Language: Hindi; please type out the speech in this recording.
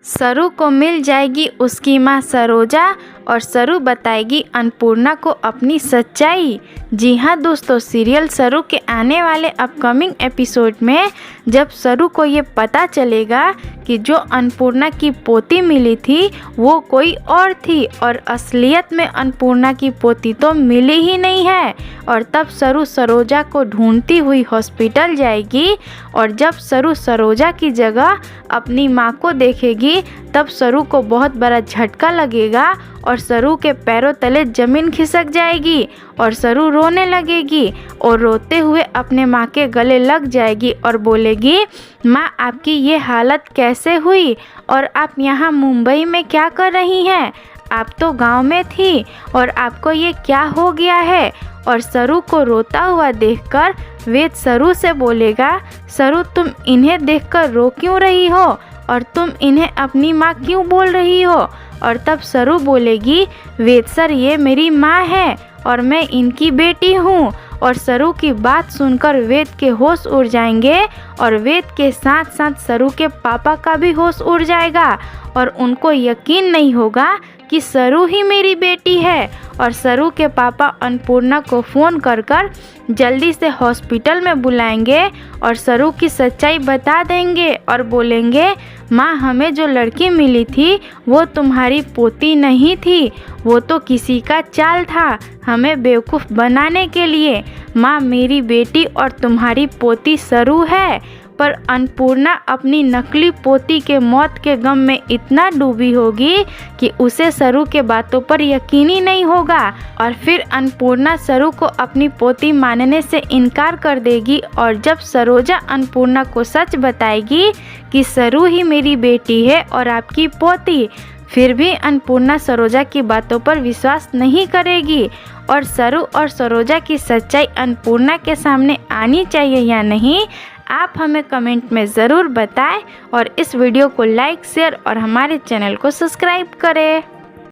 सरू को मिल जाएगी उसकी माँ सरोजा और सरू बताएगी अन्नपूर्णा को अपनी सच्चाई। जी हाँ दोस्तों, सीरियल सरू के आने वाले अपकमिंग एपिसोड में जब सरू को ये पता चलेगा कि जो अन्नपूर्णा की पोती मिली थी वो कोई और थी और असलियत में अन्नपूर्णा की पोती तो मिली ही नहीं है, और तब सरू सरोजा को ढूंढती हुई हॉस्पिटल जाएगी। और जब सरू सरोजा की जगह अपनी माँ को देखेगी तब सरू को बहुत बड़ा झटका लगेगा और सरू के पैरों तले ज़मीन खिसक जाएगी और सरू रोने लगेगी और रोते हुए अपने माँ के गले लग जाएगी और बोलेगी, माँ आपकी ये हालत कैसे हुई और आप यहाँ मुंबई में क्या कर रही हैं? आप तो गांव में थी और आपको ये क्या हो गया है? और सरू को रोता हुआ देखकर वेद सरू से बोलेगा, सरू तुम इन्हें देखकर रो क्यों रही हो और तुम इन्हें अपनी माँ क्यों बोल रही हो? और तब सरू बोलेगी, वेद सर ये मेरी माँ है और मैं इनकी बेटी हूँ। और सरू की बात सुनकर वेद के होश उड़ जाएंगे और वेद के साथ साथ सरू के पापा का भी होश उड़ जाएगा और उनको यकीन नहीं होगा कि सरू ही मेरी बेटी है। और सरू के पापा अन्नपूर्णा को फ़ोन कर जल्दी से हॉस्पिटल में बुलाएंगे और सरू की सच्चाई बता देंगे और बोलेंगे, माँ हमें जो लड़की मिली थी वो तुम्हारी पोती नहीं थी, वो तो किसी का चाल था हमें बेवकूफ़ बनाने के लिए। माँ मेरी बेटी और तुम्हारी पोती सरू है। पर अन्नपूर्णा अपनी नकली पोती के मौत के गम में इतना डूबी होगी कि उसे सरू के बातों पर यकीन ही नहीं होगा और फिर अन्नपूर्णा सरू को अपनी पोती मानने से इनकार कर देगी। और जब सरोजा अन्नपूर्णा को सच बताएगी कि सरू ही मेरी बेटी है और आपकी पोती, फिर भी अन्नपूर्णा सरोजा की बातों पर विश्वास नहीं करेगी और सरू और सरोजा की सच्चाई अन्नपूर्णा के सामने आनी चाहिए या नहीं, आप हमें कमेंट में ज़रूर बताएं और इस वीडियो को लाइक शेयर और हमारे चैनल को सब्सक्राइब करें।